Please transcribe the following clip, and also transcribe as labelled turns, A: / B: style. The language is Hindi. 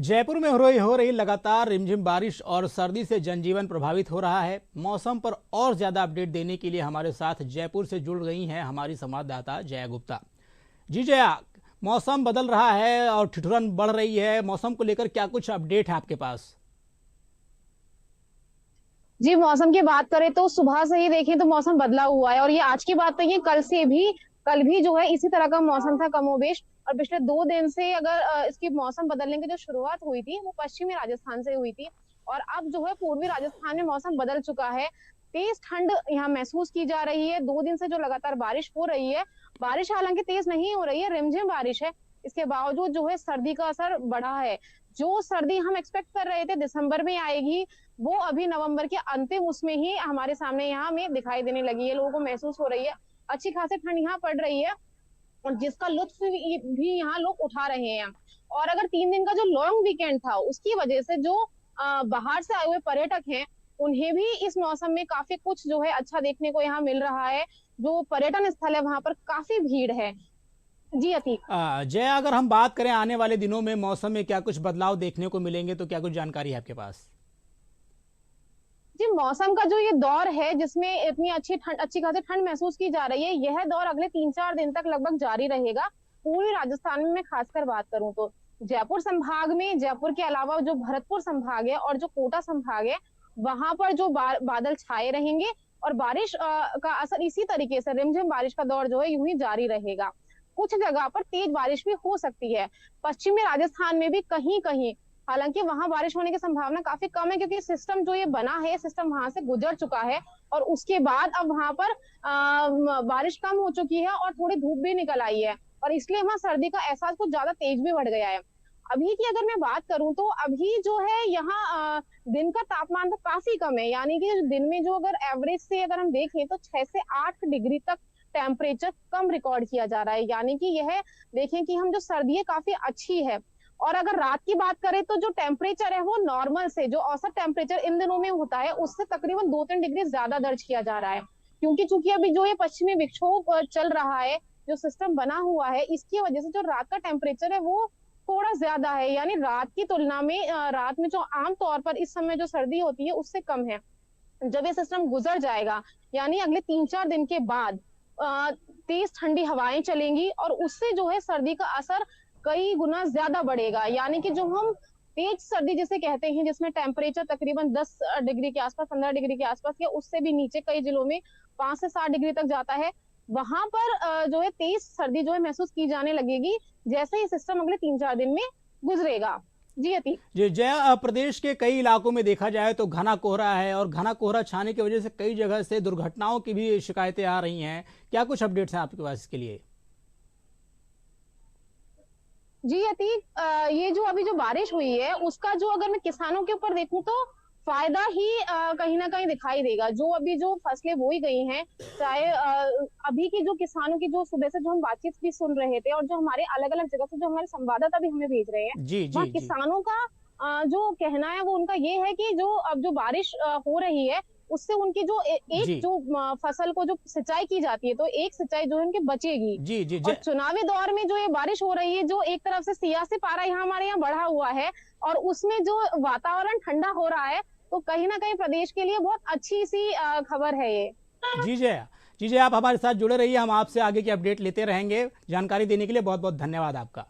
A: जयपुर में हो रही लगातार रिमझिम बारिश और सर्दी से जनजीवन प्रभावित हो रहा है। मौसम पर और ज्यादा अपडेट देने के लिए हमारे साथ जयपुर से जुड़ गई हैं हमारी संवाददाता जया गुप्ता। जी जया, मौसम बदल रहा है और ठिठुरन बढ़ रही है। मौसम को लेकर क्या कुछ अपडेट है आपके पास?
B: जी, मौसम की बात करें तो सुबह से ही देखें तो मौसम बदला हुआ है। और ये आज की बात नहीं है, कल भी जो है इसी तरह का मौसम था कमोबेश। और पिछले 2 दिन से अगर इसकी मौसम बदलने की जो शुरुआत हुई थी वो पश्चिमी राजस्थान से हुई थी। और अब जो है पूर्वी राजस्थान में मौसम बदल चुका है। तेज ठंड यहाँ महसूस की जा रही है। 2 दिन से जो लगातार बारिश हो रही है, बारिश हालांकि तेज नहीं हो रही है, रिमझिम बारिश है। इसके बावजूद जो है सर्दी का असर बढ़ा है। जो सर्दी हम एक्सपेक्ट कर रहे थे दिसंबर में आएगी, वो अभी नवंबर के अंतिम उसमें ही हमारे सामने यहाँ में दिखाई देने लगी है, लोगों को महसूस हो रही है। अच्छी खासी ठंड यहाँ पड़ रही है और जिसका लुत्फ भी यहाँ लोग उठा रहे हैं। और अगर 3 दिन का जो लॉन्ग वीकेंड था उसकी वजह से जो बाहर से आए हुए पर्यटक हैं, उन्हें भी इस मौसम में काफी कुछ जो है अच्छा देखने को यहाँ मिल रहा है। जो पर्यटन स्थल है वहां पर काफी भीड़ है। जी अतीक।
A: जया, अगर हम बात करें आने वाले दिनों में मौसम में क्या कुछ बदलाव देखने को मिलेंगे तो क्या कुछ जानकारी है आपके पास?
B: जी, मौसम का जो ये दौर है जिसमें इतनी अच्छी खासी ठंड महसूस की जा रही है, यह दौर अगले 3-4 दिन तक लगभग जारी रहेगा। पूर्वी राजस्थान में मैं खासकर बात करूं तो जयपुर संभाग में, जयपुर के अलावा जो भरतपुर संभाग है और जो कोटा संभाग है, वहां पर जो बादल छाए रहेंगे। और बारिश का असर इसी तरीके से रिमझिम बारिश का दौर जो है यूं ही जारी रहेगा। कुछ जगह पर तेज बारिश भी हो सकती है। पश्चिमी राजस्थान में भी कहीं कहीं, हालांकि वहां बारिश होने की संभावना काफी कम है क्योंकि सिस्टम जो ये बना है, सिस्टम वहां से गुजर चुका है। और उसके बाद अब वहां पर बारिश कम हो चुकी है और थोड़ी धूप भी निकल आई है। और इसलिए वहां सर्दी का एहसास कुछ ज्यादा तेज भी बढ़ गया है। अभी की अगर मैं बात करूं तो अभी जो है यहाँ दिन का तापमान तो काफी कम है, यानी कि दिन में जो अगर एवरेज से अगर हम देखें तो 6 से 8 डिग्री तक टेम्परेचर कम रिकॉर्ड किया जा रहा है। यानी कि यह देखें कि हम जो सर्दी है काफी अच्छी है। और अगर रात की बात करें तो जो टेम्परेचर है वो नॉर्मल से, जो औसत टेम्परेचर इन दिनों में होता है उससे तकरीबन 2-3 डिग्री ज्यादा दर्ज किया जा रहा है। क्योंकि चूंकि अभी जो ये पश्चिमी विक्षोभ चल रहा है, जो सिस्टम बना हुआ है, इसकी वजह से जो रात का टेम्परेचर है वो थोड़ा ज्यादा है। यानी रात की तुलना में रात में जो आम तौर पर इस समय जो सर्दी होती है उससे कम है। जब ये सिस्टम गुजर जाएगा, यानी अगले 3-4 दिन के बाद तेज ठंडी हवाएं चलेंगी और उससे जो है सर्दी का असर कई गुना ज्यादा बढ़ेगा। यानी कि जो हम तेज सर्दी जिसे कहते हैं, जिसमें टेम्परेचर तकरीबन 10 डिग्री के आसपास, 15 डिग्री के आसपास या उससे भी नीचे कई जिलों में 5 से 7 डिग्री तक जाता है, वहां पर जो है तेज सर्दी जो है महसूस की जाने लगेगी जैसे ही सिस्टम अगले 3-4 दिन में गुजरेगा। जी अतीक।
A: जी जया, प्रदेश के कई इलाकों में देखा जाए तो घना कोहरा है और घना कोहरा छाने की वजह से कई जगह से दुर्घटनाओं की भी शिकायतें आ रही हैं। क्या कुछ अपडेट्स हैं आपके पास इसके लिए?
B: जी अतीक, ये जो अभी जो बारिश हुई है उसका जो अगर मैं किसानों के ऊपर देखूं तो फायदा ही कहीं ना कहीं दिखाई देगा। जो अभी जो फसलें बोई गई हैं, चाहे अभी की जो किसानों की जो सुबह से जो हम बातचीत भी सुन रहे थे और जो हमारे अलग अलग जगह से जो हमारे संवाददाता भी हमें भेज रहे हैं,
A: जी
B: वहाँ
A: जी जी।
B: किसानों का जो कहना है वो उनका ये है कि जो अब जो बारिश हो रही है उससे उनकी जो एक
A: जी
B: जो फसल को जो सिंचाई की जाती है तो एक सिंचाई जो है उनकी बचेगी।
A: जी जी
B: और चुनावी दौर में जो ये बारिश हो रही है, जो एक तरफ से सियासी पारा यहाँ हमारे यहाँ बढ़ा हुआ है और उसमें जो वातावरण ठंडा हो रहा है, तो कहीं ना कहीं प्रदेश के लिए बहुत अच्छी सी खबर है ये।
A: जी जया, जी जया, आप हमारे साथ जुड़े रहिए। हम आपसे आगे की अपडेट लेते रहेंगे। जानकारी देने के लिए बहुत बहुत धन्यवाद आपका।